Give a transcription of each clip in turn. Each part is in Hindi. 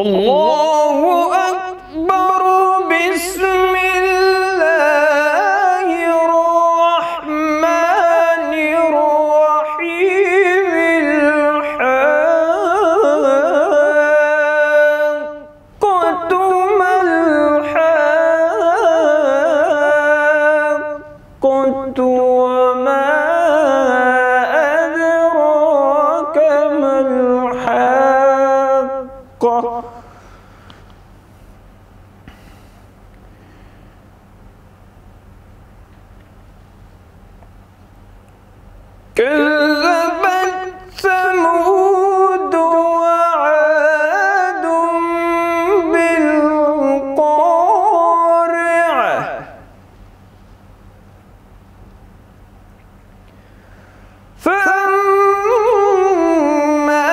अल्लाहु अकबर बिस्मिल्लाहिर रहमानिर रहीम कुन्तु वमा अदराक मल हक़्क़ कज़्ज़बत समूद वआद बिलक़ारिअह फअम्मा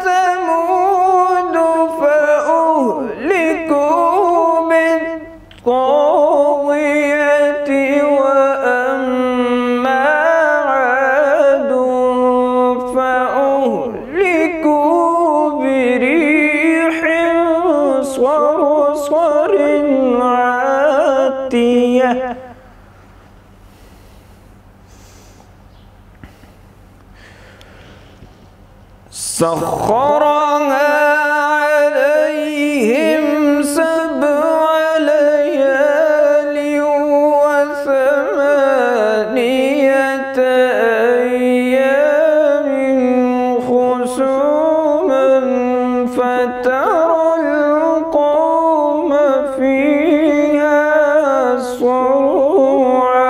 समूद फअहलिकू बित्ताग़ियति वअम्मा आद फअहलिकू बिरीहिन सरसरिन आतियह सख़्ख़रहा अलैहिम सबअ लयालिन व समानियत अय्यामिन खुसूमन फतरल क़ौम फ़ीहा सर्आ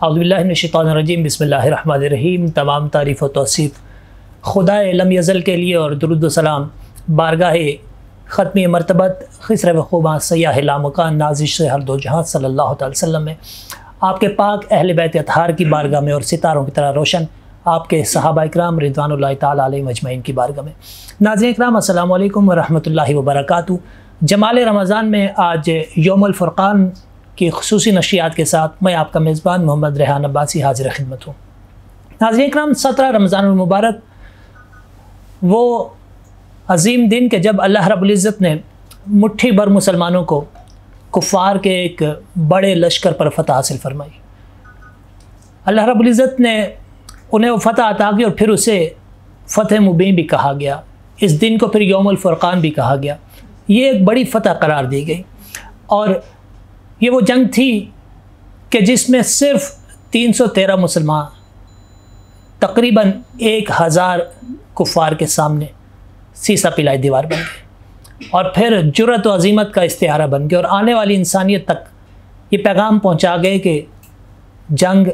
औज़ुबिल्लाहि मिनश्शैतानिर्रजीम बिस्मिल्लाहिर्रहमानिर्रहीम। तमाम तारीफ़ व तौसीफ़ खुदाए लम यज़ल के लिए और दुरूद व सलाम बारगाहे ख़त्मी मरतबत खिसर व ख़ुबा सयाह लामकान नाज़िश से हर दो जहाँ सल्लल्लाहु अलैहि वसल्लम में आपके पाक अहले बैत अतहार की बारगाह में और सितारों की तरह रोशन आपके सहाबा इकराम रिज़वानुल्लाहि ताला अलैहिम अजमईन की बारगाह में। नाज़रीन इकराम अस्सलामु अलैकुम व रहमतुल्लाहि व बरकातुहू। जमाल रमज़ान में आज यौमुल फ़ुरक़ान की ख़ुसूसी नशियात के साथ मैं आपका मेज़बान मोहम्मद रेहान अब्बासी हाज़िर खिदमत हूँ। नाज़रीन इकराम 17 रमज़ानुल मुबारक वो अज़ीम दिन के जब अल्लाह रब्बुल इज़्ज़त ने मुट्ठी भर मुसलमानों को कुफ़ार के एक बड़े लश्कर पर फ़तह हासिल फरमाई। अल्लाह रब्बुल इज़्ज़त ने उन्हें वो फ़तह अता की और फिर उसे फ़तह मुबीन भी कहा गया। इस दिन को फिर यौमुल फ़ुरक़ान भी कहा गया। ये एक बड़ी फ़तह करार दी गई और ये वो जंग थी कि जिसमें सिर्फ़ 313 मुसलमान तकरीबन 1000 कुफ़ार के सामने सीसा पिलाई दीवार बन गए और फिर जुर्रत व अज़ीमत का इस्तिआरा बन गया और आने वाली इंसानियत तक ये पैगाम पहुंचा गए कि जंग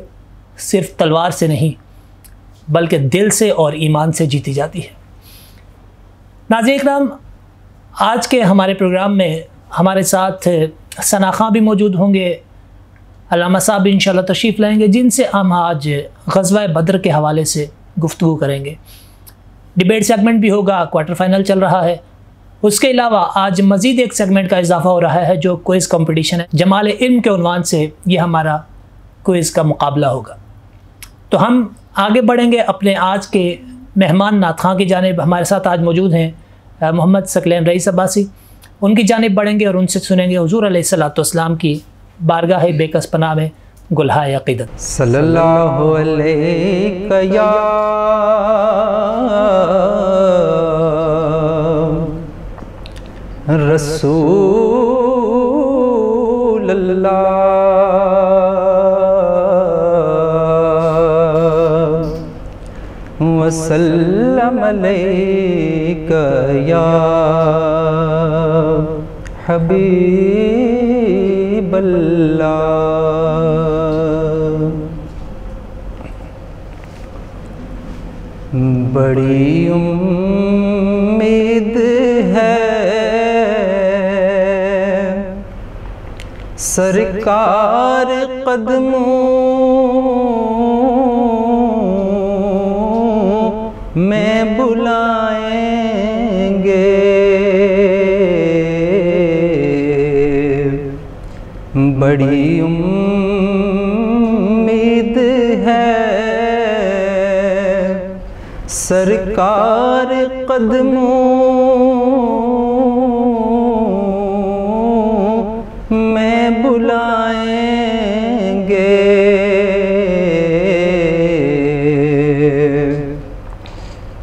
सिर्फ तलवार से नहीं बल्कि दिल से और ईमान से जीती जाती है। नाज़रीन इकराम, आज के हमारे प्रोग्राम में हमारे साथ सना खां भी मौजूद होंगे। अल्लामा साहब भी इंशाअल्लाह तशरीफ़ लाएंगे जिनसे हम आज ग़ज़वा बद्र के हवाले से गुफ्तगू करेंगे। डिबेट सेगमेंट भी होगा, क्वार्टर फाइनल चल रहा है। उसके अलावा आज मज़ीद एक सेगमेंट का इजाफा हो रहा है जो क्विज़ कंपटीशन है। जमाल इल्म के उन्वान से ये हमारा क्विज़ का मुकाबला होगा। तो हम आगे बढ़ेंगे अपने आज के मेहमान नात खां की जानिब। हमारे साथ आज मौजूद हैं मोहम्मद सकलैन रईस अब्बासी। उनकी जानिब बढ़ेंगे और उनसे सुनेंगे हुज़ूर अलैहिस्सलाम की बारगाह बेकस पनाह में गुलहाए अक़ीदत। सल्लल्लाहु अलैका या रसूल अल्लाह वसल्लम अलैका या हबीब अल्लाह। बड़ी उम्मीद है सरकार कदमों में बुलाएंगे। बड़ी उम्मीद है सरकार कदमों में बुलाएंगे।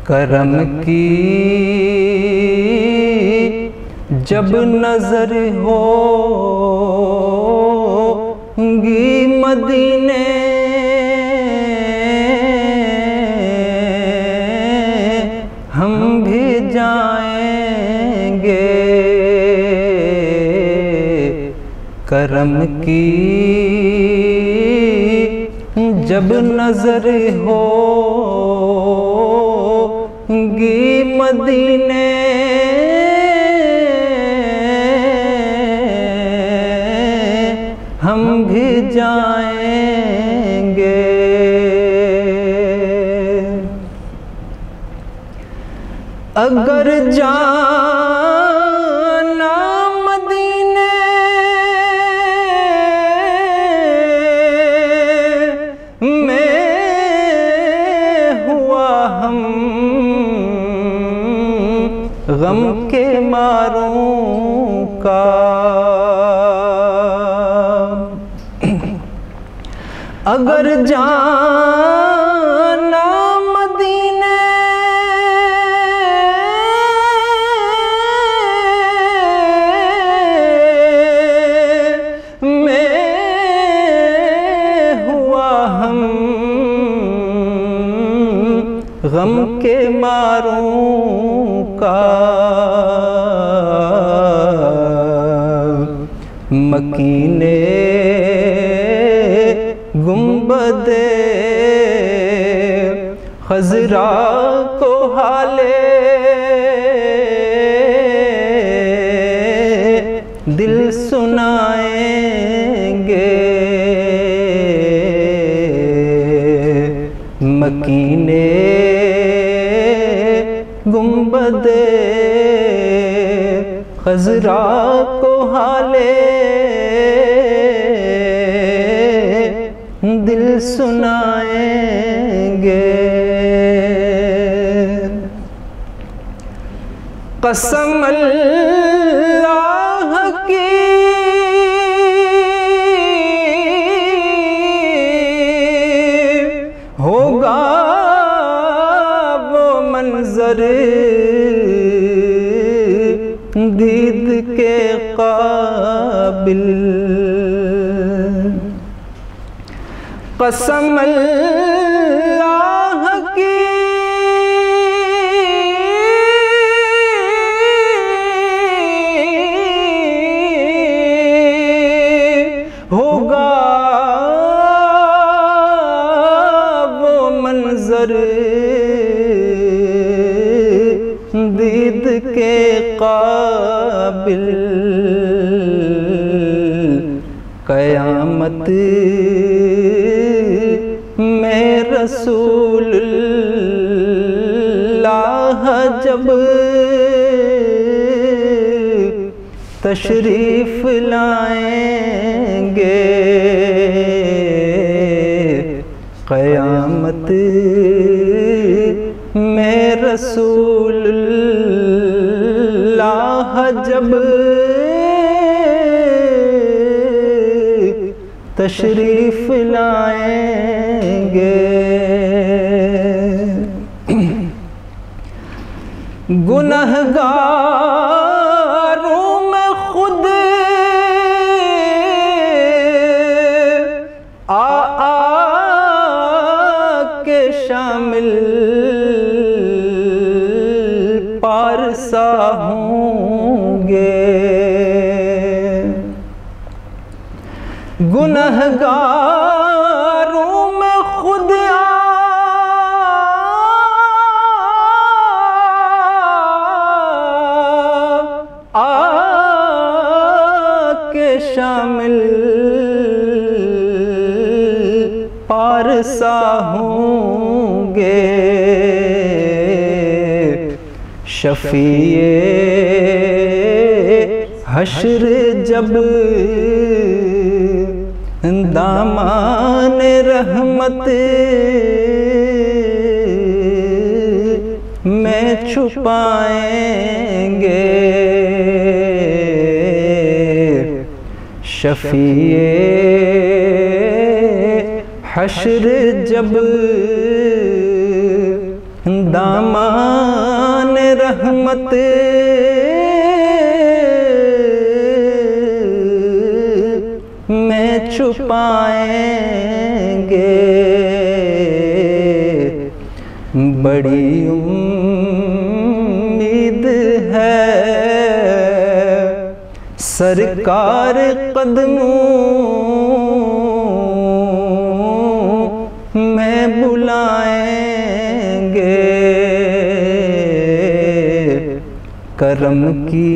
करम की जब नजर होगी मदीने हम भी जाएंगे। करम की जब नजर होगी मदीने हम भी जाएंगे। अगर जाना मदीने में हुआ हम गम के मारों का। अगर जाना मदीने में हुआ हम गम के मारों का। मकीने गुंबदे खजरा को हाले दिल सुनाएंगे। मकीने गुंबदे खजरा को हाले दिल सुनाएंगे। कसम अल्लाह की होगा वो मंजर दीद के काबिल। कसम अल्लाह की होगा वो मंजर दीद के काबिल। क़यामत में रसूलुल्लाह जब तशरीफ लाएंगे। क़यामत रहमत में रसूलुल्लाह जब तशरीफ लाएंगे, गुनहगारों में खुद के शामिल पारसा होंगे। गुनहगारों में खुद के शामिल पारसा होंगे। शफीए हश्र जब दामान रहमत में छुपाएंगे। शफीए हश्र जब दामान रहमत में छुपाएंगे। बड़ी उम्मीद है सरकार कदमों में बुलाएंगे। करम की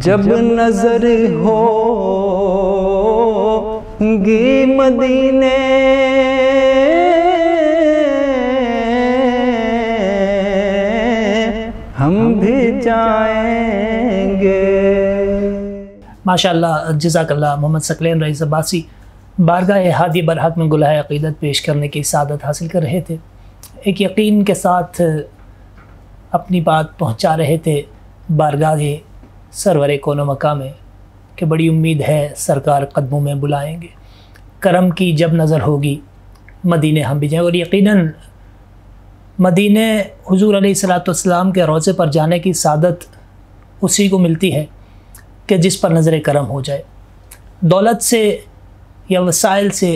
जब नजर होगी मदीने, हम भी जाएंगे। माशाअल्लाह, जज़ाकल्लाह। मोहम्मद सकलैन रईस अब्बासी बारगाह हादी बरहक में गुलाह अक़ीदत पेश करने की सादत हासिल कर रहे थे। एक यकीन के साथ अपनी बात पहुंचा रहे थे बारगाह सरवर कोनो मकाम में कि बड़ी उम्मीद है सरकार कदमों में बुलाएंगे। करम की जब नज़र होगी मदीने हम भी जाएँ। और यकीनन मदीने हुज़ूर अलैहिस्सलाम के रोज़े पर जाने की सादत उसी को मिलती है कि जिस पर नज़र करम हो जाए। दौलत से या वसाइल से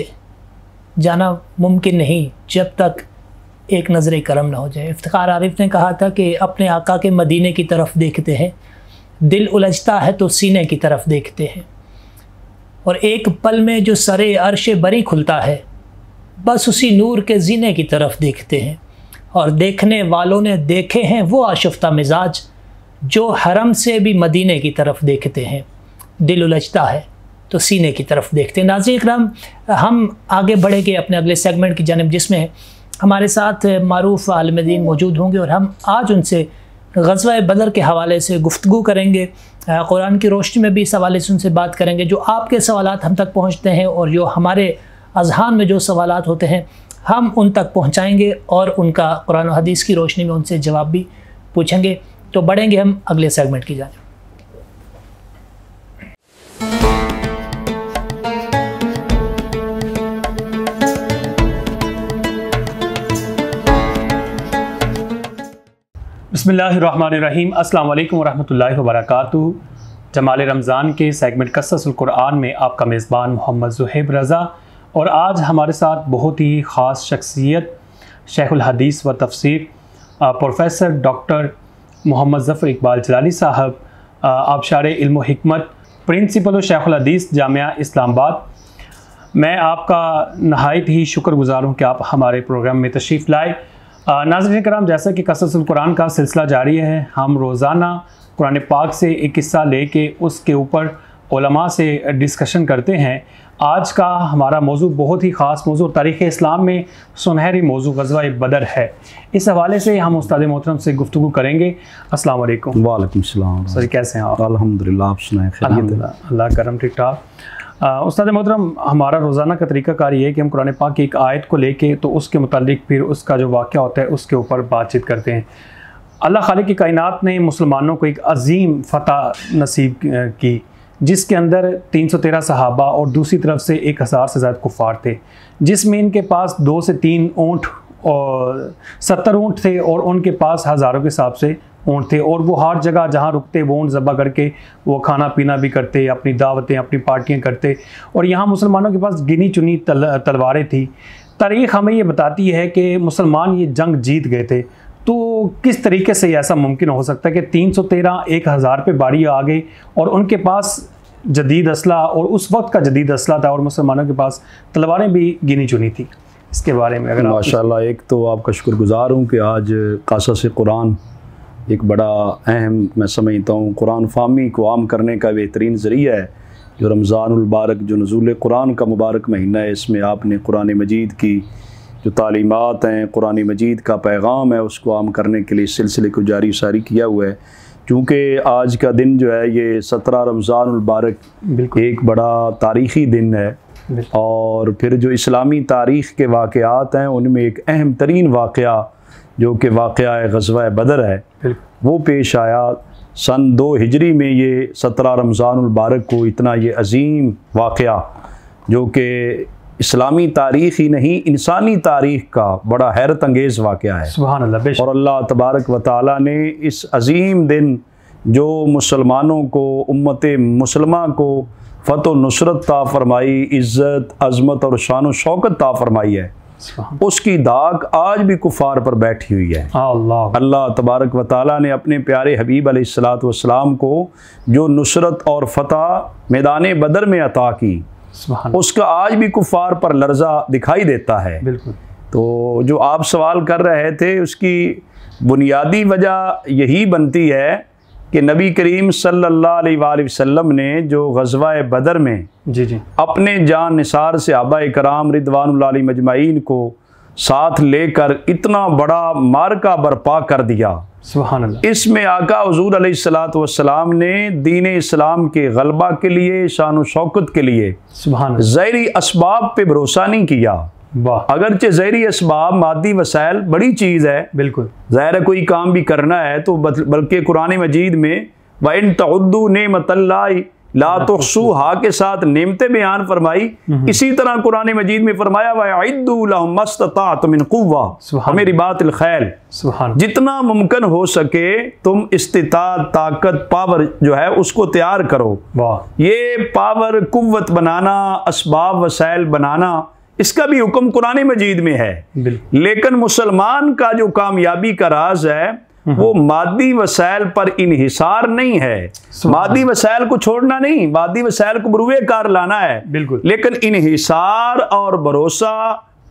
जाना मुमकिन नहीं जब तक एक नज़र करम ना हो जाए। इफ्तिखार आरिफ ने कहा था कि अपने आका के मदीने की तरफ देखते हैं, दिल उलझता है तो सीने की तरफ देखते हैं, और एक पल में जो सरे अर्श बरी खुलता है बस उसी नूर के जीने की तरफ देखते हैं। और देखने वालों ने देखे हैं वो आशुफ्ता मिजाज जो हरम से भी मदीने की तरफ देखते हैं। दिल उलझता है तो सीने की तरफ देखते हैं। नाज़रीन इकराम, हम आगे बढ़ेंगे अपने अगले सेगमेंट की जानिब, जिसमें हमारे साथ मारूफ़ आलिम दीन मौजूद होंगे और हम आज उनसे ग़ज़वा बदर के हवाले से गुफ्तगू करेंगे। कुरान की रोशनी में भी इस हवाले से उनसे बात करेंगे। जो आपके सवालात हम तक पहुँचते हैं और जो हमारे अज़हान में जो सवालात होते हैं हम उन तक पहुँचाएँगे और उनका कुरान और हदीस की रोशनी में उनसे जवाब भी पूछेंगे। तो बढ़ेंगे हम अगले सेगमेंट की जानिब। बिस्मिल्लाहिर्रहमानिर्रहीम। अस्सलाम वालेकुम वरहमतुल्लाहि वबरकातुहू। जमाल रमज़ान के सेगमेंट क़ससुल कुरआन में आपका मेज़बान मोहम्मद ज़ुहैब रज़ा, और आज हमारे साथ बहुत ही ख़ास शख्सियत शेखुल हदीस व तफसीर प्रोफेसर डॉक्टर मोहम्मद ज़फ़र इकबाल जलाली साहब, आबशार इल्म व हिकमत, प्रिंसिपल व शेखुल हदीस जामिया इस्लामाबाद। मैं आपका नहायत ही शुक्रगुज़ार हूँ कि आप हमारे प्रोग्राम में तशरीफ़ लाए। नाज़रीन कराम, जैसा कि क़ससुल कुरान का सिलसिला जारी है, हम रोज़ाना कुरान पाक से एक किस्सा लेके उसके ऊपर उलमा से डिस्कशन करते हैं। आज का हमारा मौजू बहुत ही ख़ास मौजू, तारीख़ इस्लाम में सुनहरी मौजू ग़ज़वा बदर है। इस हवाले से हम उस्ताद मोहतरम से गुफ्तगू करेंगे। अस्सलाम वालेकुम। वालेकुम सलाम। सर कैसे हैं आप? अल्हम्दुलिल्लाह, आप सुनाएं? अल्हम्दुलिल्लाह, अल्लाह करम, ठीक ठाक। उस्ताद मोहतरम, हमारा रोज़ाना का तरीक़ाकार ये है कि हम कुरान पाक की एक आयत को लेके तो उसके मुतालिक फिर उसका जो वाक़या होता है उसके ऊपर बातचीत करते हैं। अल्लाह खालिक की कायनात ने मुसलमानों को एक अजीम फ़तह नसीब की, जिसके अंदर 313 सहाबा और दूसरी तरफ से 1000 से ज़्यादा कुफ़ार थे, जिसमें इनके पास 2 से 3 ऊँट और 70 ऊँट थे और उनके पास हज़ारों के हिसाब से ऊँट थे, और वो हर जगह जहाँ रुकते वो ऊँट ज़बह करके वो खाना पीना भी करते, अपनी दावतें अपनी पार्टियाँ करते। और यहाँ मुसलमानों के पास गिनी चुनी तलवारें थी। तारीख़ हमें ये बताती है कि मुसलमान ये जंग जीत गए थे। तो किस तरीके से ऐसा मुमकिन हो सकता है कि 313 1000 पे बारी आ गई और उनके पास जदीद असला और उस वक्त का जदीद असला था और मुसलमानों के पास तलवारें भी गिनी चुनी थी? इसके बारे में अगर माशाल्लाह, एक तो आपका शुक्रगुज़ार हूँ कि आज क़सस कुरान एक बड़ा अहम, मैं समझता हूँ, कुरान फ़हमी को आम करने का बेहतरीन ज़रिया है। जो रमज़ानुल मुबारक, जो नज़ूल कुरान का मुबारक महीना है, इसमें आपने कुरान मजीद की जो तालीमात हैं, कुरान मजीद का पैगाम है, उसको आम करने के लिए इस सिलसिले को जारी सारी किया हुआ है। चूँकि आज का दिन जो है ये 17 रमज़ानुल मुबारक एक बड़ा तारीख़ी दिन है, और फिर जो इस्लामी तारीख़ के वाक़यात हैं उनमें एक अहम तरीन वाक़या जो कि वाक़या ग़ज़वा बदर है, वो पेश आया सन 2 हिजरी में। ये 17 रमज़ानुल मुबारक को इतना ये अज़ीम वाक़या जो कि इस्लामी तारीख़ ही नहीं इंसानी तारीख़ का बड़ा हैरत अंगेज़ वाक़या है। सुभान अल्लाह। और अल्लाह तबारक व तआला ने इस अज़ीम दिन जो मुसलमानों को, उम्मत मुसलमा को फ़तह नुसरत ता फरमाई, इज़्ज़त अज़मत और शान व शौकत ता फरमाई है, उसकी दाग आज भी कुफ़ार पर बैठी हुई है। अल्लाह तबारक व तआला ने अपने प्यारे हबीब अलैहिस्सलातु वस्सलाम को जो नुसरत और फ़तह मैदान बदर में अता की, उसका आज भी कुफ़ार पर लर्ज़ा दिखाई देता है। बिल्कुल। तो जो आप सवाल कर रहे थे उसकी बुनियादी वजह यही बनती है कि नबी करीम सल्लल्लाहु अलैहि वसल्लम ने जो ग़ज़वा बदर में अपने जान निसार सहाबा कराम रिदवानुल्लाह अलैहिम अजमाइन को साथ लेकर इतना बड़ा मार्का बर्पा कर दिया। सुभान अल्लाह। इसमें आका हुज़ूर अलैहिस्सलातु वस्सलाम ने दीन इस्लाम के गलबा के लिए, शान व शौकत के लिए ज़ाहिरी असबाब पे भरोसा नहीं किया। अगरचे ज़ाहिरी असबाब मादी वसाइल बड़ी चीज़ है, बिल्कुल ज़ाहिर है, कोई काम भी करना है तो बल्कि कुरान मजीद में व इन तउद्दू नेमतल्लाहि ला तुहसूहा के साथ नेमतें बयान फरमाई। इसी तरह कुरान मजीद में फरमाया वअइद्दू लहुम मस्तताअतुम मिन कुव्वा मेरी बातिल खैल, जितना मुमकिन हो सके तुम इस्तिताअत, ताकत, पावर जो है उसको तैयार करो। ये पावर, कुव्वत बनाना, असबाब वसाइल बनाना, इसका भी हुक्म कुरान मजीद में है। लेकिन मुसलमान का जो कामयाबी का राज है वो मादी वसाइल पर इन्हिसार नहीं है। मादी वसाइल को छोड़ना नहीं, मादी वसाइल को बरूए कार लाना है, बिल्कुल, लेकिन इन्हिसार और भरोसा,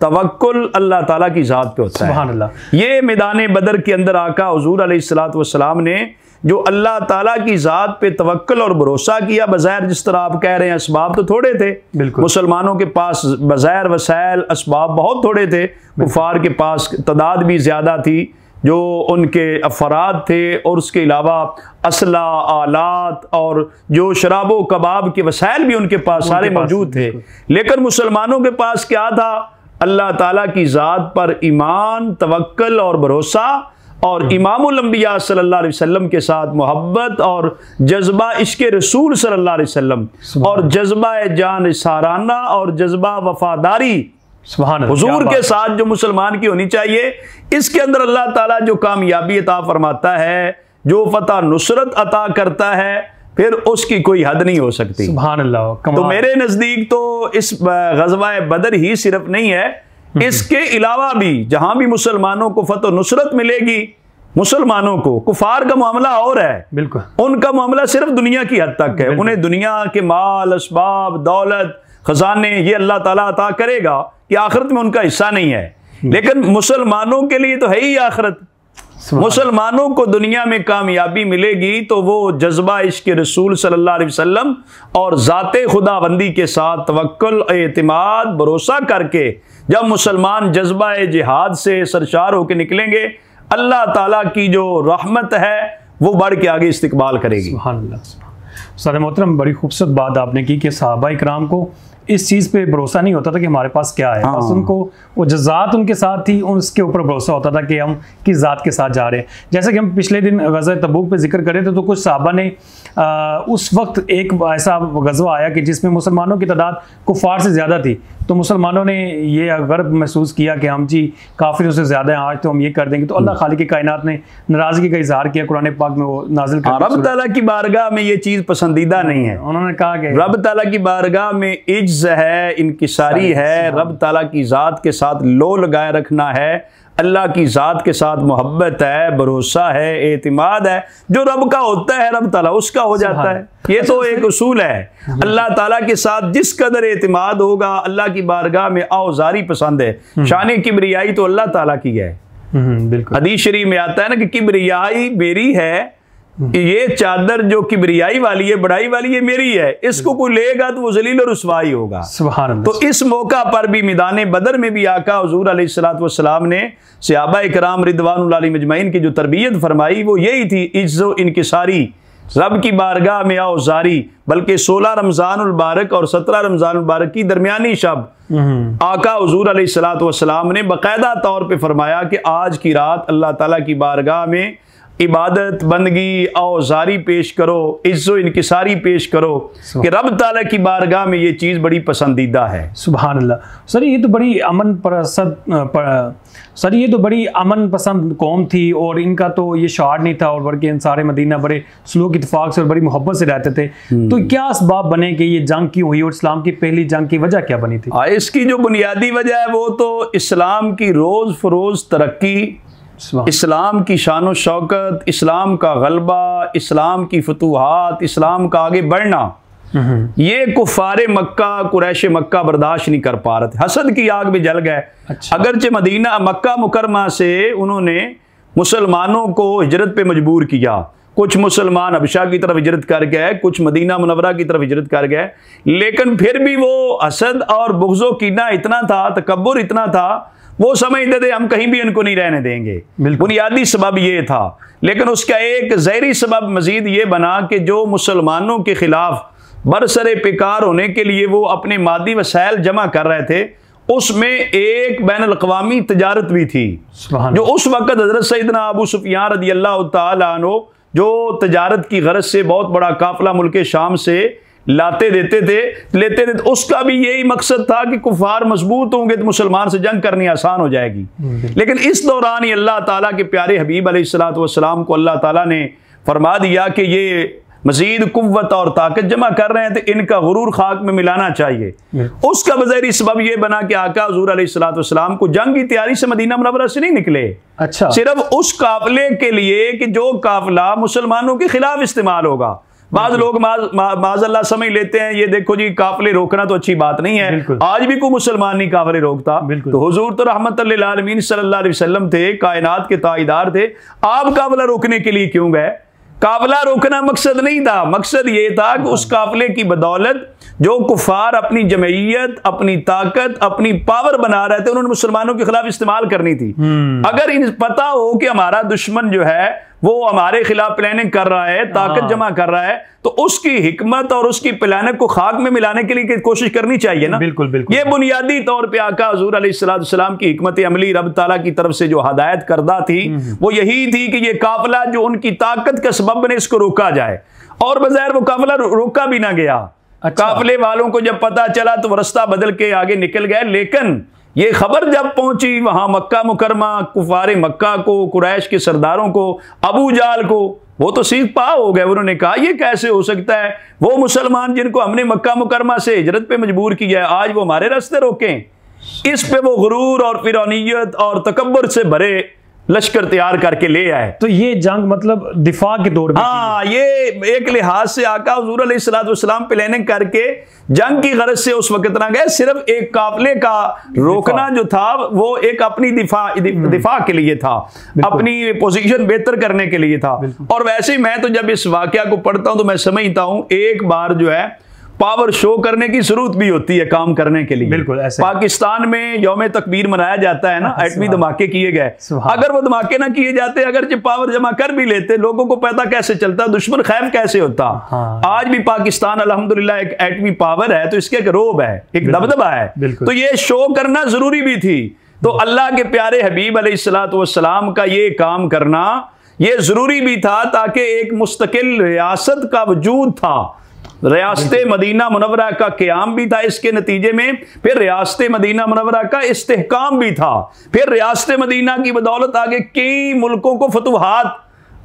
तवक्कुल अल्लाह ताला की ज़ात पे होता है। सुभान अल्लाह। ये मैदान बदर के अंदर आका हुज़ूर अलैहिस्सलातु वस्सलाम ने जो अल्लाह ताला की ज़ात पे तवक्कुल और भरोसा किया, बज़ाहिर जिस तरह आप कह रहे हैं असबाब तो थोड़े थे, मुसलमानों के पास बज़ाहिर वसाइल असबाब बहुत थोड़े थे, कुफ़ार के पास तादाद भी ज़्यादा थी जो उनके अफराद थे, और उसके अलावा असला, आलात और जो शराबो कबाब के वसाइल भी उनके पास सारे मौजूद थे। लेकिन मुसलमानों के पास क्या था? अल्लाह ताला की ज़ात पर ईमान, तवक्कुल और भरोसा, और इमामुल अंबिया सल्लल्लाहु अलैहि वसल्लम के साथ मोहब्बत और जज्बा इश्क़ रसूल सल्लल्लाहु अलैहि वसल्लम, और जज्बा जान साराना और जज्बा वफादारी हुजूर के साथ जो मुसलमान की होनी चाहिए। इसके अंदर अल्लाह ताला जो कामयाबी अता फरमाता है, जो फतह नुसरत अता करता है, फिर उसकी कोई हद नहीं हो सकती। सुभान अल्लाह। तो मेरे नज़दीक तो इस ग़ज़वा बदर ही सिर्फ नहीं है, इसके अलावा भी जहां भी मुसलमानों को फतह नुसरत मिलेगी, मुसलमानों को, कुफार का मामला और है, बिल्कुल उनका मामला सिर्फ दुनिया की हद तक है। उन्हें दुनिया के माल, असबाब, दौलत, खजाने ये अल्लाह ताला अता करेगा कि आखिरत में उनका हिस्सा नहीं है। लेकिन मुसलमानों के लिए तो है ही आखिरत। मुसलमानों को दुनिया में कामयाबी मिलेगी तो वो जज्बा इश्क़ रसूल सल्लल्लाहु अलैहि वसल्लम और ज़ाते खुदाबंदी के साथ तवक्कुल, एतिमाद, भरोसा करके जब मुसलमान जज्बा जिहाद से सरशार होकर निकलेंगे, अल्लाह ताला की जो रहमत है वो बढ़ के आगे इस्तिकबाल करेगी। सर मोहतरम, बड़ी खूबसूरत बात आपने की कि सहाबा इकराम को इस चीज़ पे भरोसा नहीं होता था कि हमारे पास क्या है, बस उनको वो जो ज़ात उनके साथ थी उसके ऊपर भरोसा होता था कि हम किस ज़ात के साथ जा रहे हैं। जैसे कि हम पिछले दिन गज़वा तबूक पे जिक्र करे थे, तो कुछ सहाबा ने उस वक्त एक ऐसा गज़वा आया कि जिसमें मुसलमानों की तादाद कुफ़ार से ज़्यादा थी, तो मुसलमानों ने ये गर्व महसूस किया कि हम जी काफिरों से ज़्यादा हैं, आज तो हम ये कर देंगे। तो अल्लाह खालिक कायनात ने नाराज़गी का इजहार किया, कुरान पाक में वो नाजिल कर रब ताला की बारगाह में ये चीज़ पसंदीदा नहीं है। उन्होंने कहा कि रब ताला की बारगाह में इज्ज है, इनकिसारी है, रब ताला की ज़ात के साथ लो लगाए रखना है, अल्लाह की ज़ात के साथ मोहब्बत है, भरोसा है, एतिमाद है। जो रब का होता है रब ताला उसका हो जाता है। ये तो एक उसूल है। अल्लाह ताला के साथ जिस कदर एतिमाद होगा, अल्लाह की बारगाह में औजारी पसंद है। शान किब्रियाई तो अल्लाह ताला की है। बिल्कुल हदीस शरीफ में आता है ना कि किब्रियाई मेरी है, ये चादर जो किब्रियाई वाली है, बड़ाई वाली है, मेरी है। इसको कोई लेगा तो वो जलील और रुसवाई होगा। सुभान अल्लाह। तो इस मौका पर भी मैदान बदर में भी आका हुजूर अलैहिस्सलातु वस्सलाम ने सहाबा इकराम रिदवानुल्लाह अलैहिम अजमईन की जो तरबियत फरमाई वो यही थी, इज्जो इनकिसारी, रब की बारगाह में आओ जारी। बल्कि 16 रमज़ानुल बारक और 17 रमज़ानुल बारक की दरमियानी शब आका हुजूर अलैहिस्सलातु वस्सलाम ने बाकायदा तौर पे फरमाया कि आज की रात अल्लाह ताला की बारगाह में इबादत बंदगी औजारी पेश करो, इज्जो इनकिसारी पेश करो कि रब ताला की बारगाह में ये चीज़ बड़ी पसंदीदा है। सुभान अल्लाह। सर ये तो बड़ी बड़ी अमन पसंद कौम थी और इनका तो ये शार नहीं था, और बल्कि इन सारे मदीना बड़े सलूक इत्तेफाक से और बड़ी मोहब्बत से रहते थे। तो क्या असबाब बने कि ये जंग क्यों हुई और इस्लाम की पहली जंग की वजह क्या बनी थी? इसकी जो बुनियादी वजह है वो तो इस्लाम की रोज़ फरोज़ तरक्की, इस्लाम की शान शौकत, इस्लाम का गलबा, इस्लाम की फतूहात, इस्लाम का आगे बढ़ना, ये कुफारे मक्का कुरैश मक्का बर्दाश्त नहीं कर पा रहे थे, हसद की आग में जल गए। अगरचे मदीना मक्का मुकरमा से उन्होंने मुसलमानों को हिजरत पे मजबूर किया। कुछ मुसलमान हबशा की तरफ हिजरत कर गए, कुछ मदीना मुनव्वरा की तरफ हिजरत कर गए, लेकिन फिर भी वो हसद और बुग़्ज़ो कीना इतना था, तकब्बुर इतना था, वो समझते थे हम कहीं भी इनको नहीं रहने देंगे। बुनियादी सबब ये था। लेकिन उसका एक ज़हरी सबब मजीद ये बना कि जो मुसलमानों के खिलाफ बरसरे पिकार होने के लिए वो अपने मादी वसाइल जमा कर रहे थे, उसमें एक बैनुल अक़वामी तजारत भी थी, जो उस वक़्त हज़रत सैयदना अबू सुफ़ियान रज़ियल्लाहु तआला अन्हु जो तजारत की गरज से बहुत बड़ा काफ़िला मुल्क शाम से लेते थे, तो उसका भी यही मकसद था कि कुफार मजबूत होंगे तो मुसलमान से जंग करनी आसान हो जाएगी। लेकिन इस दौरान ही अल्लाह ताला के प्यारे हबीब अलैहिस्सलातु वस्सलाम को अल्लाह ताला ने फरमा दिया कि ये मजीद कुव्वत और ताकत जमा कर रहे हैं, तो इनका गुरूर खाक में मिलाना चाहिए। उसका बज़ाहिरी सबब यह बना कि आका हुज़ूर अलैहिस्सलातु वस्सलाम को जंग की तैयारी से मदीना मुनव्वरा से नहीं निकले, अच्छा, सिर्फ उस काफिले के लिए कि जो काफिला मुसलमानों के खिलाफ इस्तेमाल होगा। बाद लोग माज़अल्लाह समझ लेते हैं ये देखो जी काफिले रोकना तो अच्छी बात नहीं है, आज भी कोई मुसलमान नहीं काफिले रोकता। तो हुजूर तो रहमतुल लिल आलमीन सल्लल्लाहु अलैहि वसल्लम थे, कायनात के ताईदार थे, आप काफिला रोकने के लिए क्यों गए? काफिला रोकना मकसद नहीं था, मकसद ये था कि उस काफिले की बदौलत जो कुफार अपनी जमईयत, अपनी ताकत, अपनी पावर बना रहे थे, उन्होंने मुसलमानों के खिलाफ इस्तेमाल करनी थी। अगर इन पता हो कि हमारा दुश्मन जो है वो हमारे खिलाफ प्लानिंग कर रहा है, ताकत जमा कर रहा है, तो उसकी हिकमत और उसकी प्लानिंग को खाक में मिलाने के लिए कोशिश करनी चाहिए ना। बिल्कुल बिल्कुल। ये बुनियादी तौर पे आका हुज़ूर अलैहिस्सलातु वस्सलाम की हिकमत अमली रब ताला की तरफ से जो हदायत करदा थी वो यही थी कि ये काफिला जो उनकी ताकत का सबब बने इसको रोका जाए, और बज़ाहिर वो काफिला रोका भी ना गया। काफिले वालों को जब पता चला तो वो रास्ता बदल के आगे निकल गए, लेकिन ये खबर जब पहुंची वहां मक्का मुकरमा, कुफारे मक्का को, कुरैश के सरदारों को, अबू जाल को, वो तो सीख पा हो गए। उन्होंने कहा ये कैसे हो सकता है, वो मुसलमान जिनको हमने मक्का मुकरमा से हिजरत पे मजबूर किया है, आज वो हमारे रास्ते रोकें। इस पे वो गुरूर और फिरौनियत और तकब्बुर से भरे लश्कर तैयार करके ले आए। तो ये जंग मतलब दिफा के दौर में, हाँ, ये एक लिहाज से आका हुज़ूर अलैहिस्सलातु वस्सलाम प्लानिंग करके जंग की गरज से उस वक्त ना गए, सिर्फ एक काफिले का रोकना जो था वो एक अपनी दिफा के लिए था, अपनी पोजीशन बेहतर करने के लिए था। और वैसे ही मैं तो जब इस वाकया को पढ़ता हूं तो मैं समझता हूं एक बार जो है पावर शो करने की जरूरत भी होती है काम करने के लिए। बिल्कुल ऐसे पाकिस्तान में यौम तकबीर मनाया जाता है ना, एटमी धमाके किए गए। अगर वो धमाके ना किए जाते, अगर जो पावर जमा कर भी लेते, लोगों को पता कैसे चलता, दुश्मन खैफ कैसे होता। आज भी पाकिस्तान अल्हम्दुलिल्लाह एक एटमी पावर है, तो इसके एक रोब है, एक दबदबा है, तो ये शो करना जरूरी भी थी। तो अल्लाह के प्यारे हबीब अलैहिस्सलातु वस्सलाम का ये काम करना ये जरूरी भी था, ताकि एक मुस्तकिल रियासत का वजूद था। रियासत मदीना मुनव्वरा का क़याम भी था इसके नतीजे में, फिर रियासत मदीना मुनव्वरा का इस्तेहकाम भी था, फिर रियासत मदीना की बदौलत आगे कई मुल्कों को फतुहात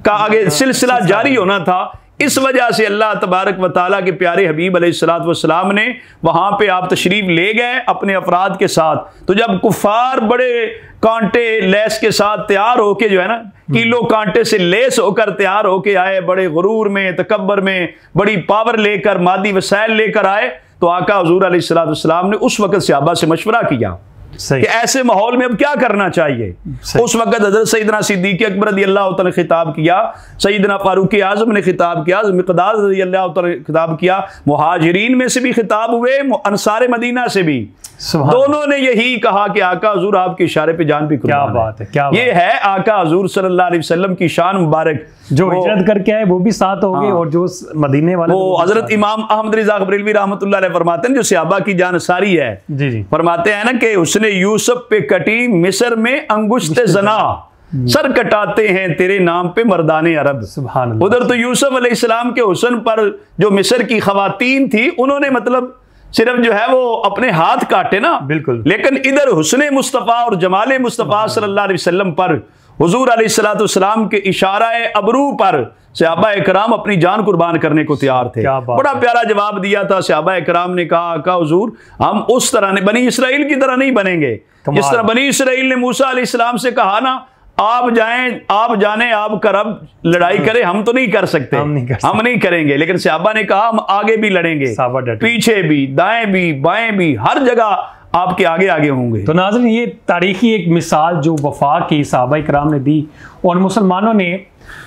का आगे सिलसिला जारी होना था। इस वजह से अल्लाह तबारक व तआला के प्यारे हबीब अलैहिस्सलातु वस्सलाम ने वहां पे आप तशरीफ ले गए अपने अफराद के साथ। तो जब कुफार बड़े कांटे लेस के साथ तैयार होके जो है ना, किलो कांटे से लेस होकर तैयार होके आए, बड़े गुरूर में, तकब्बर में, बड़ी पावर लेकर, मादी वसाइल लेकर आए, तो आका हुजूर अलैहिस्सलातु वस्सलाम ने उस वक्त सहाबा से मशवरा किया कि ऐसे माहौल में अब क्या करना चाहिए। उस वक्त हजरत सैयदना सिद्दीक़ अकबर रज़ियल्लाहु तआला ने खिताब किया, सैयदना फारूक आज़म ने खिताब किया, मिक़दाद रज़ियल्लाहु तआला ने खिताब किया, मुहाजिरीन में से भी खिताब हुए, अंसार मदीना से भी, दोनों ने यही कहा कि आका हुजूर आपके इशारे पे जान भी कुर्बान। क्या बात है, क्या ये है आका हुजूर सल्लल्लाहु अलैहि वसल्लम की शान मुबारक। जो हिजरत करके आए वो भी साथ हो गए, और जो मदीने वाले वो हजरत इमाम अहमद रिज़ा बरेलवी रहमतुल्लाह अलैह फरमाते हैं, जो सहाबा की जानसारी है, जी जी, फरमाते हैं ना कि उसने यूसुफ पे कटी मिस्र में अंगुश्त जना, सर कटाते हैं तेरे नाम पे मर्दाने अरब। सुभान अल्लाह। उधर तो यूसुफ अलैहिस्सलाम के हुस्न पर जो मिस्र की खवातीन थी, उन्होंने मतलब सिर्फ जो है वो अपने हाथ काटे ना, बिल्कुल, लेकिन इधर हुस्ने मुस्तफ़ा और जमाले मुस्तफ़ा सल्लल्लाहु अलैहि वसल्लम पर, हुजूर अलैहिस्सलातु वस्सलाम के इशारा-ए अबरू पर सहाबा इकराम अपनी जान कुर्बान करने को तैयार थे। बड़ा प्यारा जवाब दिया था सहाबा इकराम ने, कहा आका हुजूर हम उस तरह बनी इसराइल की तरह नहीं बनेंगे, जिस तरह बनी इसराइल ने मूसा अलैहिस्सलाम से कहा ना, आप जाएं, आप जाने, आपका रब लड़ाई करे, हम तो नहीं कर सकते, हम नहीं करेंगे, लेकिन सहाबा ने कहा हम आगे भी लड़ेंगे, पीछे भी, दाएं भी, बाएं भी, हर जगह आपके आगे आगे होंगे। तो नाज़रीन, ये तारीखी एक मिसाल जो वफा की सहाबा इकराम ने दी, और मुसलमानों ने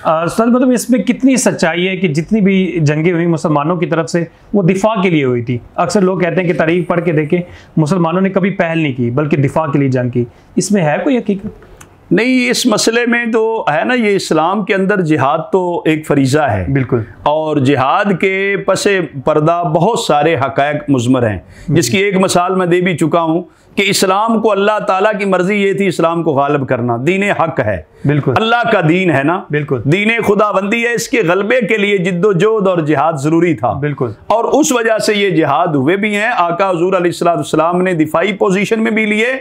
सर मतलब इसमें कितनी सच्चाई है कि जितनी भी जंगें हुई मुसलमानों की तरफ से वो दिफा के लिए हुई थी। अक्सर लोग कहते हैं कि तारीख पढ़ के देखें, मुसलमानों ने कभी पहल नहीं की बल्कि दिफा के लिए जंग की। इसमें है कोई हकीकत? नहीं, इस मसले में तो है ना, ये इस्लाम के अंदर जिहाद तो एक फरीज़ा है, बिल्कुल, और जिहाद के पसे पर्दा बहुत सारे हक़ाइक़ मुज़मर हैं, जिसकी एक मिसाल मैं दे भी चुका हूँ कि इस्लाम को अल्लाह ताला की मर्जी ये थी इस्लाम को गालिब करना, दीन हक है, बिल्कुल अल्लाह का दीन है ना, बिल्कुल दीन खुदाबंदी है, इसके गलबे के लिए जिद्दोजहद और जिहाद जरूरी था, बिल्कुल, और उस वजह से ये जिहाद हुए भी हैं। आका हुजूर अलैहिस्सलातु वस्सलाम ने दिफाई पोजीशन में भी लिए,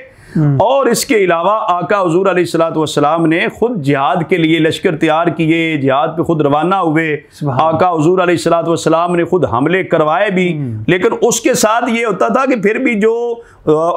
और इसके अलावा आका हुजूर अलैहिस्सलातु वस्सलाम ने खुद जिहाद के लिए लश्कर तैयार किए, जिहाद पे खुद रवाना हुए, आका हुजूर अलैहिस्सलातु वस्सलाम ने खुद हमले करवाए भी, लेकिन उसके साथ ये होता था कि फिर भी जो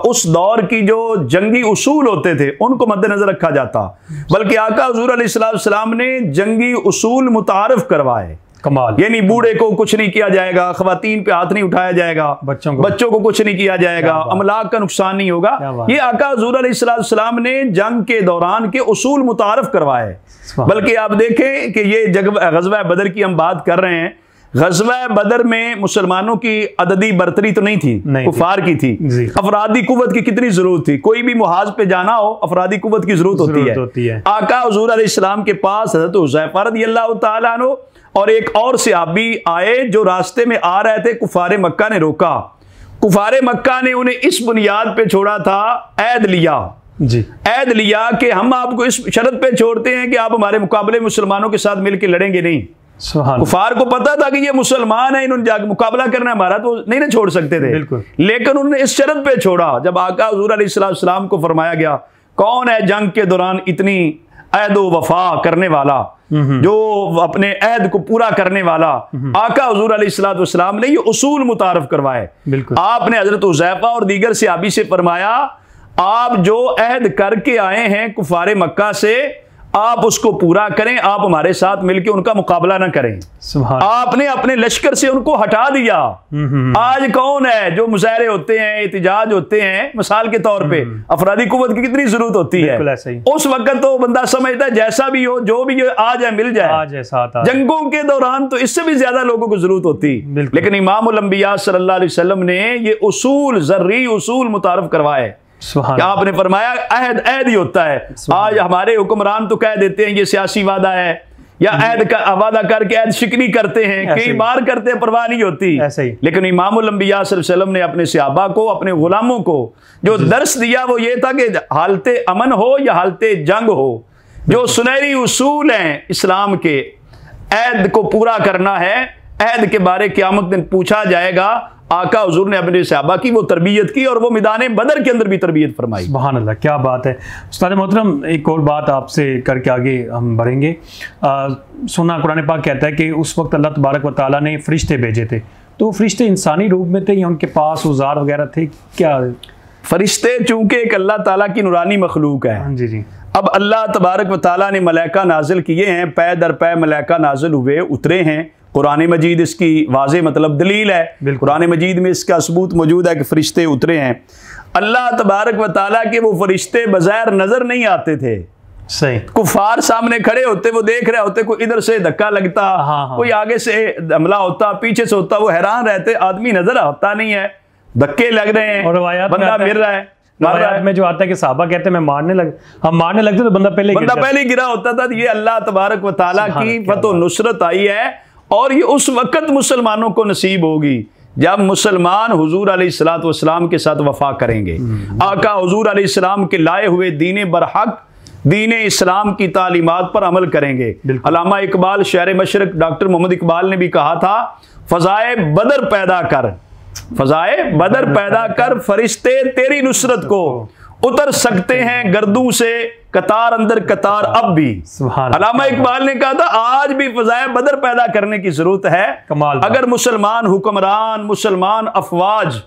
उस दौर की जो जंगी उसूल होते थे उनको मद्देनजर रखा जाता, बल्कि आका हुजूर अलैहिस्सलातु वस्सलाम ने जंगी उसूल मुतारफ करवाए। कमाल, यानी बूढ़े को कुछ नहीं किया जाएगा, खवातीन पे हाथ नहीं उठाया जाएगा, बच्चों को कुछ नहीं किया जाएगा, अमलाक का नुकसान नहीं होगा। ये आका हुजूर अलैहिस्सलातु वस्सलाम ने जंग के दौरान के उसूल मुतारफ करवाए। बल्कि आप देखें कि ये ग़ज़वा बदर की हम बात कर रहे हैं, ग़ज़वा बदर में मुसलमानों की अददी बरतरी तो नहीं थी, कुफार की थी। अफरादी कुव्वत की कितनी जरूरत थी, कोई भी मुहाज पे जाना हो अफरादी कुव्वत की जरूरत होती है। आका हुजूर अलैहिस्सलाम के पास हज़रत हुज़ैफ़ा रज़ियल्लाहु तआला अन्हु और एक और सहाबी आए जो रास्ते में आ रहे थे, कुफारे मक्का ने रोका। कुफारे मक्का ने उन्हें इस बुनियाद पे छोड़ा था, ऐद लिया जी, ऐद लिया कि हम आपको इस शर्त पे छोड़ते हैं कि आप हमारे मुकाबले मुसलमानों के साथ मिलकर लड़ेंगे नहीं। कुफार को पता था कि ये मुसलमान है, इन्होंने जाकर मुकाबला करना हमारा, तो नहीं ना छोड़ सकते थे, लेकिन उन्होंने इस शर्त पे छोड़ा। जब आका हुजूर अलैहिस्सलातु वस्सलाम को फरमाया गया कौन है जंग के दौरान इतनी ऐद वफा करने वाला, जो अपने ऐद को पूरा करने वाला, आका हुजूर अलैहिस्सलातु वस्सलाम ने ये उसूल मुतारफ करवाए। आपने हजरत हुज़ैफ़ा और दीगर सहाबी से फरमाया आप जो ऐद करके आए हैं कुफारे मक्का से, आप उसको पूरा करें, आप हमारे साथ मिलकर उनका मुकाबला ना करें। आपने अपने लश्कर से उनको हटा दिया। आज कौन है जो मुजाहरे होते हैं, एहतिजाज होते हैं, मिसाल के तौर पे अफरादी कुव्वत की कितनी जरूरत होती है। उस वक्त तो बंदा समझता है जैसा भी हो, जो भी आ जाए मिल जाए। जंगों के दौरान तो इससे भी ज्यादा लोगों को जरूरत होती, लेकिन इमामुल अंबिया सल्लल्लाहु अलैहि वसल्लम ने ये उसूल, ज़र्री उसूल मुतारफ करवाए। क्या आपने फरमाया अहद अहद ही होता है। आज हमारे हुक्मरान तो कह देते हैं ये सियासी वादा है, या अहद का वादा करके अहद शिकनी करते हैं, कई बार करते हैं, परवाह नहीं होती। लेकिन इमामुल अंबिया सल्लल्लाहु अलैहि वसल्लम ने अपने सहाबा को, अपने गुलामों को जो दर्स दिया वो ये था कि हालते अमन हो या हालते जंग हो, जो सुनहरी उसूल हैं इस्लाम के, अहद को पूरा करना है। अहद के बारे क़यामत दिन पूछा जाएगा। आका हुजूर ने अपने सहाबा की वो तरबियत की और वो मैदान बदर के अंदर भी तरबियत फरमाई। सुभान अल्लाह, क्या बात है। उस्ताद मोहतरम, एक और बात आपसे करके आगे हम बढ़ेंगे। सुना कुरान पाक कहता है कि उस वक्त अल्लाह तबारक व तआला ने फरिश्ते भेजे थे, तो फरिश्ते इंसानी रूप में थे या उनके पास औजार वगैरह थे क्या? फरिश्ते चूंकि एक अल्लाह ताला की नूरानी मखलूक है। जी जी। अब अल्लाह तबारक व तआला ने मलाइका नाजिल किए हैं, पै दर पै मलाइका नाजिल हुए, उतरे हैं। कुरान मजीद इसकी वाज़े मतलब दलील है। कुरान मजीद में इसका सबूत मौजूद है कि फरिश्ते उतरे हैं। अल्लाह तबारक व तआला के वो फरिश्ते बज़ाहिर नजर नहीं आते थे। सही। कुफार सामने खड़े होते, वो देख रहे होते, कोई इधर से धक्का लगता, कोई आगे से हमला होता, पीछे से होता, वो हैरान रहते, आदमी नजर आता नहीं है, धक्के लग रहे हैं, बंदा मिल रहा है। रवायात में जो आता है कि साहबा कहते हैं हम मारने लगते तो बंदा पहले गिरा होता था। ये अल्लाह तबारक व तआला की फतह नुसरत आई है, और ये उस वक्त मुसलमानों को नसीब होगी जब मुसलमान हुजूर अलैहिस्सलातु वस्सलाम के साथ वफा करेंगे। आका हुजूर अलैहिस्सलाम के लाए हुए दीन बरहक, दीन इस्लाम की तालीमात पर अमल करेंगे। अल्लामा इकबाल शहर मशरक डॉक्टर मोहम्मद इकबाल ने भी कहा था, फजाए बदर पैदा कर, फजाए बदर पैदा कर, फरिश्ते तेरी नुसरत को उतर सकते हैं गर्दू से कतार अंदर कतार अब भी। अल्लामा इकबाल ने कहा था आज भी फजाए बदर पैदा करने की जरूरत है। अगर मुसलमान हुक्मरान, मुसलमान अफवाज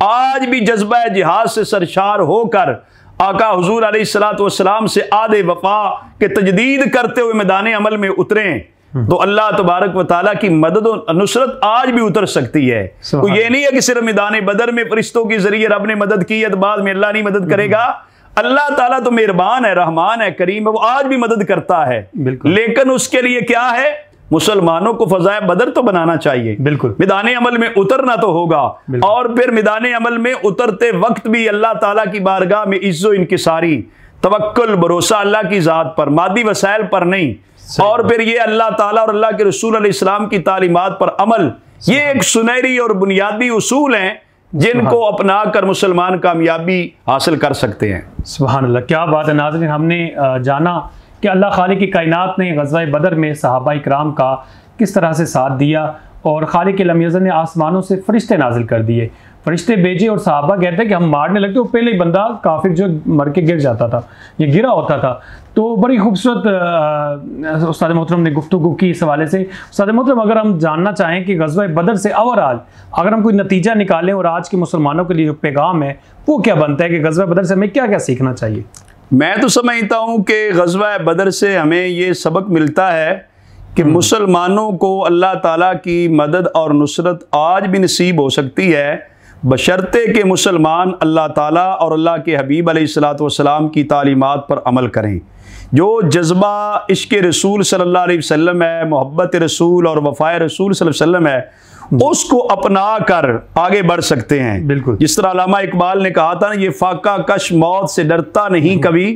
आज भी जज्बा जिहाद से सरशार होकर आका हुजूर अलैहिस्सलातु वस्सलाम से आदे वफा के तजदीद करते हुए मैदान अमल में उतरे, तो अल्लाह तबारक व तआला की मदद और नुसरत आज भी उतर सकती है। तो ये नहीं है कि सिर्फ मैदान बदर में फरिश्तों के जरिए रब ने मदद की है तो बाद में अल्लाह नहीं मदद करेगा। अल्लाह ताला तो मेहरबान है, रहमान है, करीम है, वो आज भी मदद करता है। लेकिन उसके लिए क्या है, मुसलमानों को फजाए बदर तो बनाना चाहिए। बिल्कुल, मैदान अमल में उतरना तो होगा। और फिर मैदान अमल में उतरते वक्त भी अल्लाह ताला की बारगाह में इज्जो इनकिसारी, तवक्कुल, भरोसा अल्लाह की जात पर, मादी वसाइल पर नहीं। और फिर ये अल्लाह ताला और अल्लाह के रसूल अलैहिस्सलाम की तालीमात पर अमल, ये एक सुनहरी और बुनियादी उसूल हैं जिनको अपना कर मुसलमान कामयाबी हासिल कर सकते हैं। सुभान अल्लाह, क्या बात है। नाज़रीन, हमने जाना कि अल्लाह खालिक की कायनात ने ग़ज़वा बदर में सहाबा इकराम का किस तरह से साथ दिया, और खालिक लम यज़ल ने आसमानों से फरिश्ते नाजिल कर दिए, फरिश्ते भेजे, और सहाबा कहते हैं कि हम मारने लगते, वो पहले ही बंदा काफिर जो मर के गिर जाता था, ये गिरा होता था। तो बड़ी खूबसूरत उस्ताद मोहतरम ने गुफ्तगू की इस हवाले से। उस्ताद मोहतरम, अगर हम जानना चाहें कि ग़ज़वा बदर से ओवरऑल अगर हम कोई नतीजा निकालें और आज के मुसलमानों के लिए जो पैगाम है वो क्या बनता है कि ग़ज़वा बदर से हमें क्या क्या सीखना चाहिए? मैं तो समझता हूँ कि ग़ज़वा बदर से हमें ये सबक मिलता है कि मुसलमानों को अल्लाह ताला की मदद और नुसरत आज भी नसीब हो सकती है, बशर्ते के मुसलमान अल्लाह ताला और अल्लाह के हबीब अलैहिस्सलातु वस्सलाम की तालीमात पर अमल करें। जो जज्बा इश्क़ रसूल सल्लल्लाहु अलैहि वसल्लम है, मोहब्बत रसूल और वफ़ाए रसूल सल्लल्लाहु अलैहि वसल्लम है, उसको अपना कर आगे बढ़ सकते हैं। बिल्कुल, जिस तरह अल्लामा इकबाल ने कहा था ना, ये फाका कश मौत से डरता नहीं कभी,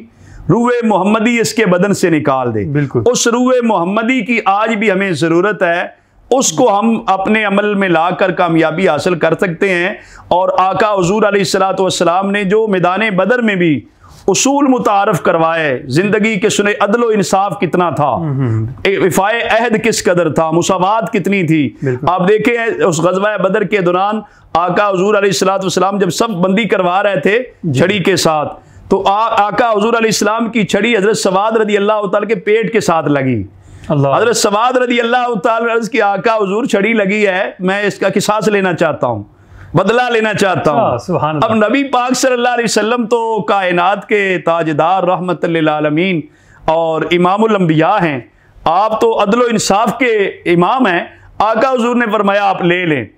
रूए मोहम्मदी इसके बदन से निकाल दे। बिल्कुल, उस रूए मोहम्मदी की आज भी हमें ज़रूरत है, उसको हम अपने अमल में लाकर कामयाबी हासिल कर सकते हैं। और आका हुजूर अलैहिस्सलातु वस्सलाम ने जो मैदान बदर में भी उसूल मुतारफ करवाए, जिंदगी के सुने अदल व इंसाफ कितना था, इफ़ाए अहद किस कदर था, मुसावात कितनी थी। आप देखें उस ग़ज़वा बदर के दौरान आका हुजूर अलैहिस्सलातु वस्सलाम जब सब बंदी करवा रहे थे छड़ी के साथ, तो आका हुजूर अलैहिस्सलाम की छड़ी हजरत सवाद रदी अल्लाह तआला के पेट के साथ लगी। हजरत सवाद रदी अल्लाह तआला अर्ज़ की, आका हुजूर छड़ी लगी है, मैं इसका किसास लेना चाहता हूँ, बदला लेना चाहता हूँ। अब नबी पाक सल्लल्लाहु अलैहि वसल्लम तो कायनात के ताजदार रहमत लिल आलमीन और इमामुल अंबिया हैं, आप तो अदल इंसाफ के इमाम हैं। आका हुजूर ने फरमाया आप ले लें।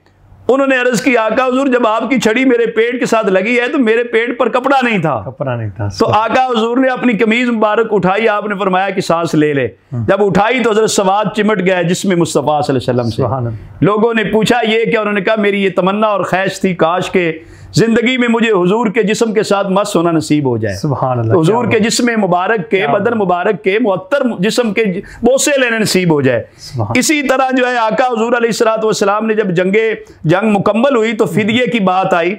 उन्होंने अर्ज की आका हुजूर जब आपकी छड़ी मेरे पेट के साथ लगी है तो मेरे पेट पर कपड़ा नहीं था। तो आका हुजूर ने अपनी कमीज मुबारक उठाई, आपने फरमाया कि सांस ले ले। जब उठाई तो हज़रत सवाद चिमट गया जिसमें मुस्तफ़ा सल्लल्लाहु अलैहि वसल्लम से। लोगों ने पूछा ये क्या? उन्होंने कहा मेरी ये तमन्ना और ख्वाहिश थी काश के जिंदगी में मुझे हुजूर के जिस्म के साथ मस्त होना नसीब हो जाए। सुभान अल्लाह। हुजूर के जिस्म मुबारक के, बदन मुबारक के मुअत्तर जिस्म के बोसे लेने नसीब हो जाए। इसी तरह जो है आका हुजूर अलैहिस्सलातु वस्सलाम ने जब जंग मुकम्मल हुई तो फिदिये की बात आई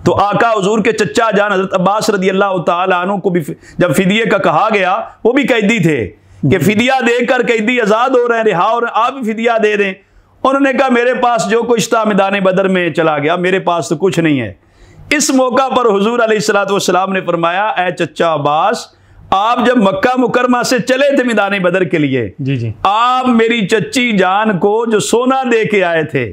तो आका हुजूर के चच्चा जान हज़रत अब्बास रज़ी अल्लाह तआला अन्हु को भी जब फिदिये का कहा गया, वो भी कैदी थे कि फिदिया देकर कैदी आज़ाद हो रहे हैं, रिहा हो रहे हैं, आप भी फिदिया दे दें। उन्होंने कहा मेरे पास जो कुछ था मैदान बदर में चला गया, मेरे पास तो कुछ नहीं है। इस मौका पर हुजूर अलैहिस्सलातु वस्सलाम ने फरमाया ए चच्चा अब्बास, आप जब मक्का मुकरमा से चले थे मैदान बदर के लिए, जी जी, आप मेरी चच्ची जान को जो सोना दे के आए थे,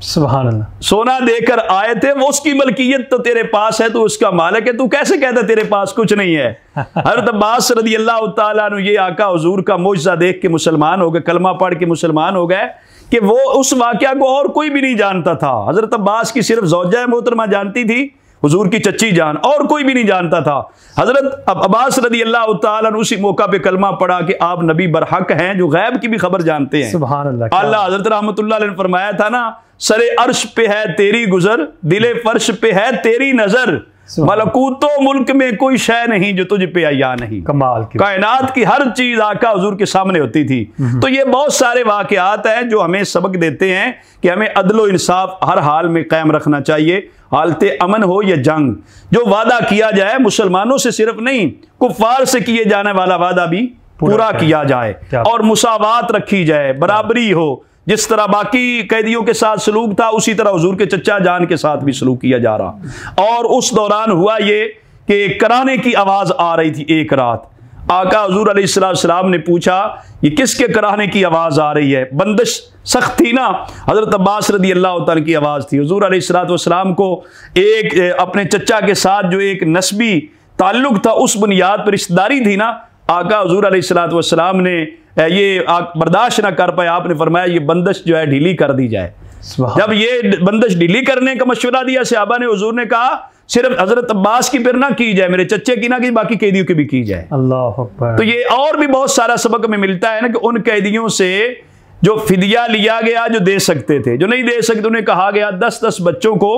सुभान अल्लाह, सोना देकर आए थे, वो उसकी मलकियत तो तेरे पास है, तो उसका मालिक है, तू कैसे कहता तेरे पास कुछ नहीं है? हज़रत अब्बास रज़ी अल्लाह तआला अन्हु ये आका हुजूर का मोजज़ा देख के मुसलमान हो गए, कलमा पढ़ के मुसलमान हो गए कि वो उस वाक़या को और कोई भी नहीं जानता था। हज़रत अब्बास की सिर्फ ज़ौजा मोहतरमा जानती थी, हुजूर की चच्ची जान, और कोई भी नहीं जानता था। हज़रत अब्बास रज़ी अल्लाह तआला अन्हु उसी मौका पे कलमा पढ़ा कि आप नबी बरहक हैं जो गैब की भी खबर जानते हैं। सुभान अल्लाह। अल्लाह हज़रत रहमतुल्लाह अलैह ने फरमाया था ना, सरे अर्श पे है तेरी गुजर, दिले फर्श पे है तेरी नजर, मलकूतो मुल्क में कोई शय नहीं जो तुझ पे आया नहीं। कमाल की कायनात की हर चीज आका हुजूर के सामने होती थी। तो ये बहुत सारे वाकयात हैं जो हमें सबक देते हैं कि हमें अदलो इंसाफ हर हाल में कायम रखना चाहिए, हालते अमन हो या जंग। जो वादा किया जाए मुसलमानों से सिर्फ नहीं, कुफ्फार से किए जाने वाला वादा भी पूरा किया जाए और मुसावात रखी जाए, बराबरी हो। जिस तरह बाकी कैदियों के साथ सलूक था उसी तरह हुजूर के चच्चा जान के साथ भी सलूक किया जा रहा। और उस दौरान हुआ ये कि कराने की आवाज आ रही थी। एक रात आका हुजूर अलैहिस्सलाम ने पूछा ये किसके कराने की आवाज आ रही है? बंदिश सख्त थी ना। हजरत अब्बास रज़ी अल्लाह तआला की आवाज थी। हुजूर अलैहिस्सलाम को एक अपने चच्चा के साथ जो एक नस्बी ताल्लुक था उस बुनियाद पर रिश्तेदारी थी ना, आका हुजूर अलैहिस्सलाम ने ये बर्दाश्त ना कर पाए। आपने फरमाया ये बंदिश जो है ढीली कर दी जाए। जब ये बंदिश ढीली करने का मशवरा दिया सहाबा ने, हुजूर ने कहा सिर्फ हजरत अब्बास की फिर ना की जाए, मेरे चच्चे की ना की, बाकी कैदियों की भी की जाए। अल्लाह अकबर। तो ये और भी बहुत सारा सबक में मिलता है ना कि उन कैदियों से जो फिदिया लिया गया, जो दे सकते थे, जो नहीं दे सकते, उन्हें कहा गया 10-10 बच्चों को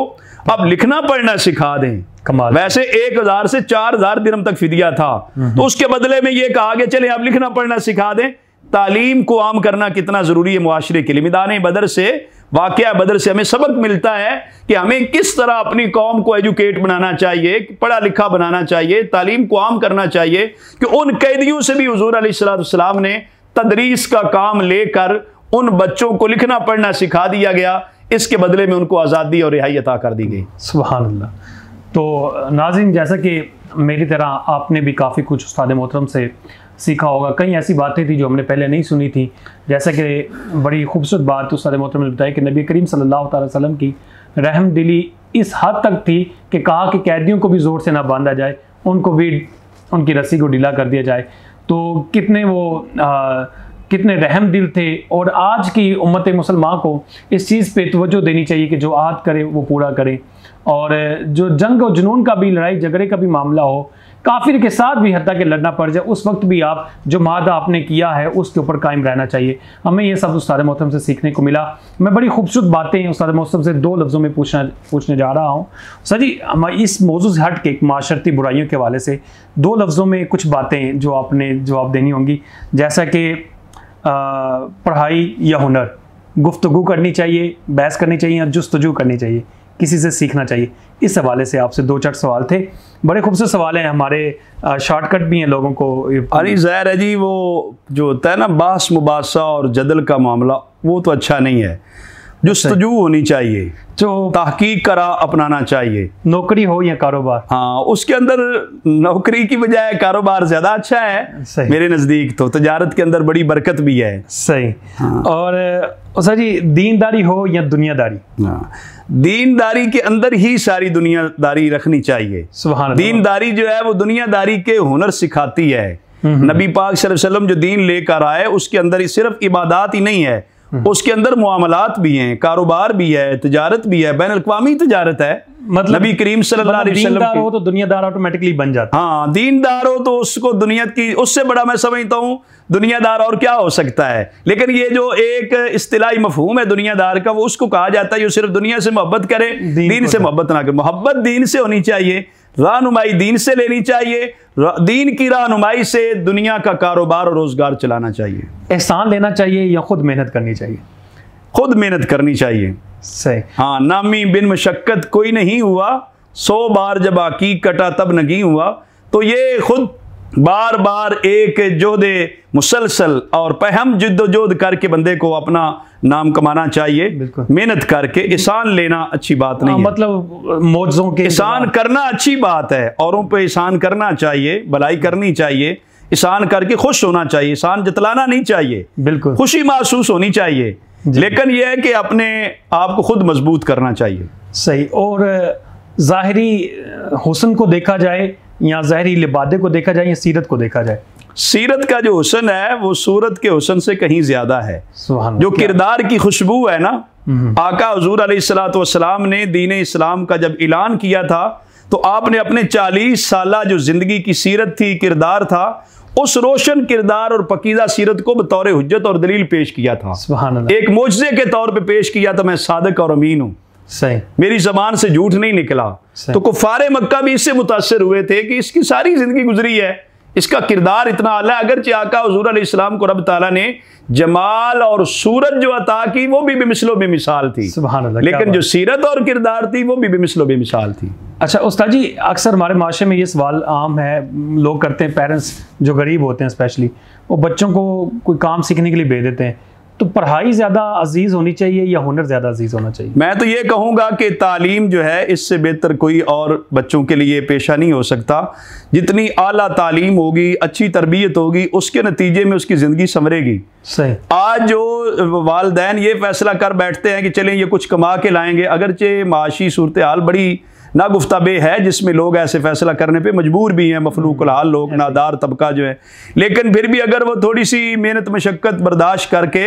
अब लिखना पढ़ना सिखा दें। कमाल। वैसे 1000 से 4000 दिरहम तक फिदिया था, तो उसके बदले में ये कहा गया चले आप लिखना पढ़ना सिखा दें। तालीम को आम करना कितना जरूरी है मुआशरे के लिए। मैदान बदर से, वाक़या बदर से हमें सबक मिलता है कि हमें किस तरह अपनी कौम को एजुकेट बनाना चाहिए, पढ़ा लिखा बनाना चाहिए, तालीम को आम करना चाहिए। कि उन कैदियों से भी हुजूर अलैहिस्सलाम ने तदरीस का काम लेकर उन बच्चों को लिखना पढ़ना सिखा दिया गया। इसके बदले में उनको आज़ादी और रिहाई अता कर दी गई। सुभान अल्लाह। तो नाज़रीन, जैसा कि मेरी तरह आपने भी काफ़ी कुछ उस्ताद मोहतरम से सीखा होगा। कई ऐसी बातें थी जो हमने पहले नहीं सुनी थी। जैसा कि बड़ी खूबसूरत बात उस्ताद मोहतरम ने बताया कि नबी करीम सल्लल्लाहु अलैहि वसल्लम की रहम दिली इस हद तक थी कि कहा कि कैदियों को भी ज़ोर से ना बांधा जाए, उनको भी उनकी रस्सी को ढीला कर दिया जाए। तो कितने रहम दिल थे। और आज की उम्मत मुसलमान को इस चीज़ पे तवज्जो देनी चाहिए कि जो आद करे वो पूरा करे। और जो जंग और जुनून का भी, लड़ाई झगड़े का भी मामला हो, काफिर के साथ भी हत्ता के लड़ना पड़ जाए, उस वक्त भी आप जो मादा आपने किया है उसके ऊपर कायम रहना चाहिए। हमें ये सब उस्ताद मोहतरम से सीखने को मिला। मैं बड़ी खूबसूरत बातें उस्ताद मोहतरम से 2 लफ्ज़ों में पूछने जा रहा हूँ। सर जी, हम इस मौजू से हट के माशरती बुराइयों के हवाले से 2 लफ्ज़ों में कुछ बातें जो आपने जवाब देनी होंगी, जैसा कि पढ़ाई या हुनर, गुफ्तगू करनी चाहिए, बहस करनी चाहिए या जुस्तजू करनी चाहिए, किसी से सीखना चाहिए। इस हवाले से आपसे 2-4 सवाल थे। बड़े खूबसूरत सवाल हैं, हमारे शॉर्टकट भी हैं लोगों को। अरे ज़ाहिर है जी, वो जो होता है ना बहस मुबासा और जदल का मामला, वो तो अच्छा नहीं है। जुस्तजू होनी चाहिए, जो तहकीक करा अपनाना चाहिए, नौकरी हो या कारोबार। हाँ, उसके अंदर नौकरी की बजाय कारोबार ज़्यादा अच्छा है मेरे नज़दीक। तो तजारत के अंदर बड़ी बरकत भी है। सही। हाँ। और सर जी, दीनदारी हो या दुनियादारी। हाँ, दीनदारी के अंदर ही सारी दुनियादारी रखनी चाहिए। सुभान अल्लाह। दीनदारी जो है वो दुनियादारी के हुनर सिखाती है। नबी पाक सल्लल्लाहु अलैहि वसल्लम जो दीन लेकर आए उसके अंदर सिर्फ इबादत ही नहीं है, उसके अंदर मुआमलात भी हैं, कारोबार भी है, तिजारत भी है, बैन अल-अक़वामी तिजारत है। मतलब नबी करीम सल्लल्लाहु अलैहि वसल्लम दीनदार हो तो दुनियादार ऑटोमेटिकली बन जाता है। हाँ, दीनदार हो तो उसको दुनिया की, उससे बड़ा मैं समझता हूँ दुनियादार और क्या हो सकता है। लेकिन ये जो एक इस्तिलाही मफहूम है दुनियादार का, वो उसको कहा जाता है जो सिर्फ दुनिया से मोहब्बत करे, दीन से मोहब्बत ना करे। मोहब्बत दीन से होनी चाहिए, रहनुमाई दीन से लेनी चाहिए, दीन की रहनुमाई से दुनिया का कारोबार और रोजगार चलाना चाहिए। एहसान लेना चाहिए या खुद मेहनत करनी चाहिए? खुद मेहनत करनी चाहिए। सही। हाँ, नामी बिन मशक्कत कोई नहीं हुआ, 100 बार जब आकी कटा तब नहीं हुआ। तो ये खुद बार बार एक जोदे मुसलसल और पहम जिद्दोजहद करके बंदे को अपना नाम कमाना चाहिए। मेहनत करके एहसान लेना अच्छी बात नहीं है, मतलब मौजों के एहसान करना अच्छी बात है, औरों पे एहसान करना चाहिए, भलाई करनी चाहिए, एहसान करके खुश होना चाहिए, एहसान जतलाना नहीं चाहिए, बिल्कुल खुशी महसूस होनी चाहिए। लेकिन यह है कि अपने आप को खुद मजबूत करना चाहिए। सही। और ज़ाहिरी हुस्न को देखा जाए या ज़ाहिरी लिबादे को देखा जाए या सीरत को देखा जाए? सीरत का जो हुस्न है वो सूरत के हुस्न से कहीं ज्यादा है। जो किरदार की खुशबू है ना, आका हुजूर अलैहिस्सलातु वस्सलाम ने दीन इस्लाम का जब ऐलान किया था तो आपने अपने 40 साला जो जिंदगी की सीरत थी, किरदार था, उस रोशन किरदार और पकीदा सीरत को बतौर हुज्जत और दलील पेश किया था। एक मोजज़े के तौर पे पेश किया था, मैं सादिक और अमीन हूँ, सही, मेरी जबान से झूठ नहीं निकला। तो कुफारे मक्का भी इससे मुतासर हुए थे कि इसकी सारी जिंदगी गुजरी है, इसका किरदार इतना आला, अगरचे आका हुजूर अलैहिस्सलाम को रब ताला ने जमाल और सूरत जो अता की वो भी बेमिसलो बेमिसाल थी, लेकिन जो सीरत और किरदार थी वो भी बेमिसलो बेमिसाल थी। अच्छा उस्ताद जी, अक्सर हमारे माशरे में ये सवाल आम है, लोग करते हैं, पेरेंट्स जो गरीब होते हैं स्पेशली, वो बच्चों को कोई काम सीखने के लिए भेज देते हैं, तो पढ़ाई ज़्यादा अजीज़ होनी चाहिए या हुनर ज़्यादा अजीज़ होना चाहिए? मैं तो ये कहूँगा कि तालीम जो है इससे बेहतर कोई और बच्चों के लिए पेशा नहीं हो सकता। जितनी आला तालीम होगी, अच्छी तरबियत होगी, उसके नतीजे में उसकी ज़िंदगी संवरेगी। सही। आज जो वालिदैन ये फैसला कर बैठते हैं कि चलें ये कुछ कमा के लाएंगे, अगरचे माशी सूरत हाल बड़ी नागुफ्ताबे है जिसमें लोग ऐसे फैसला करने पे मजबूर भी हैं, मफलूकुल हाल लोग, नादार तबका जो है, लेकिन फिर भी अगर वो थोड़ी सी मेहनत मशक्क़त बर्दाश्त करके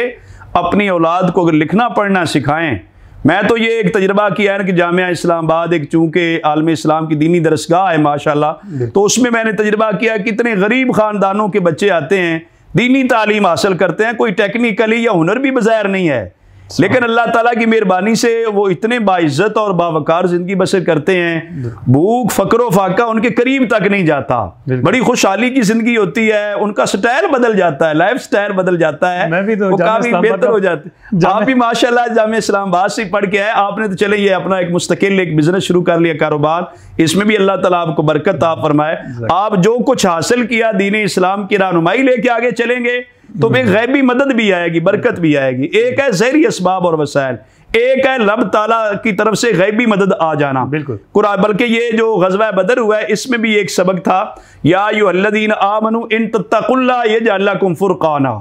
अपनी औलाद को अगर लिखना पढ़ना सिखाएं। मैं तो ये एक तजर्बा किया है कि जामिया इस्लामाबाद एक चूँकि आलम इस्लाम की दीनी दरसगाह है माशाल्लाह, तो उसमें मैंने तजर्बा किया कितने गरीब ख़ानदानों के बच्चे आते हैं, दीनी तालीम हासिल करते हैं, कोई टेक्निकली या हुनर भी बज़ाहिर नहीं है, लेकिन अल्लाह ताला की मेहरबानी से वो इतने बाइज्जत और बावकार ज़िंदगी बसर करते हैं, भूख फ़क्र फाका उनके करीब तक नहीं जाता, बड़ी खुशहाली की ज़िंदगी होती है, उनका स्टाइल बदल जाता है, लाइफ स्टाइल बदल जाता है, वो काफ़ी बेहतर हो जाते हैं। आप भी माशाल्लाह जामिया इस्लामाबाद से पढ़ के आए, आपने तो चले ये अपना एक मुस्तकिल एक बिजनेस शुरू कर लिया, कारोबार, इसमें भी अल्लाह ताला आपको बरकत अता फरमाए। आप जो कुछ हासिल किया दीन इस्लाम की रहनुमाई लेके आगे चलेंगे तो फिर गैबी मदद भी आएगी, बरकत भी आएगी। एक है ज़हरी असबाब और वसाइल, एक है रब ताला की तरफ से गैबी मदद आ जाना। बिल्कुल कुरान, बल्कि ये जो गज़वा बदर हुआ है इसमें भी एक सबक था, या अय्युहल्लज़ीना आमनू इन तत्तकुल्लाह यजअल लकुम फुरक़ाना।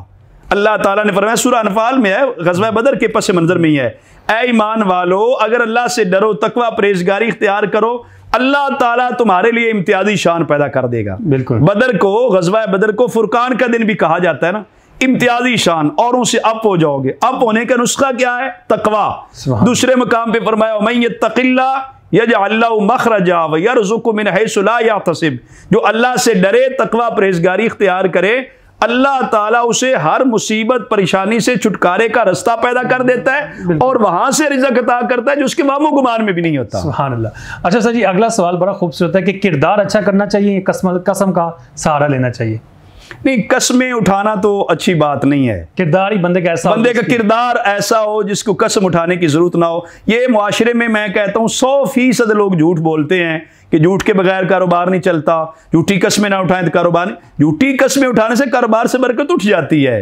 अल्लाह ताला ने फरमाया, सूरह अनफाल में है, गज़वा बदर के पस मंज़र में ही है, ऐ ईमान वालो अगर अल्लाह से डरो, तकवा परहेज़गारी इख्तियार करो, अल्लाह ताला तुम्हारे लिए इम्तियाजी शान पैदा कर देगा। बिल्कुल बदर को, गज़वा बदर को फुरकान का दिन भी कहा जाता है ना, इम्तियाजी शान, औरों से अप हो जाओगे। अप होने का नुस्खा क्या है? तकवा। दूसरे मकाम पे फरमाया मन यत्तक़िल्लाह यजअल लहू मख़रजा व यरज़ुक़हु मिन हैसु ला यहतसिब, जो अल्लाह से डरे, तकवा परहेज़गारी इख्तियार करे, अल्लाह ताला उसे हर मुसीबत परेशानी से छुटकारे का रास्ता पैदा कर देता है और वहां से रिज़्क़ अता करता है जो उसके वामो गुमान में भी नहीं होता। सुभान अल्लाह। अच्छा सर जी, अगला सवाल बड़ा खूबसूरत है कि किरदार अच्छा करना चाहिए, कसम का सहारा लेना चाहिए? नहीं, कसमें उठाना तो अच्छी बात नहीं है। किरदार ही बंदे का ऐसा, बंदे का किरदार ऐसा हो जिसको कसम उठाने की जरूरत ना हो। ये मुआशरे में मैं कहता हूँ 100% लोग झूठ बोलते हैं कि झूठ के बगैर कारोबार नहीं चलता, झूठी कसमें ना उठाएं तो कारोबार नहीं। झूठी कसमें उठाने से कारोबार से बरकत उठ जाती है।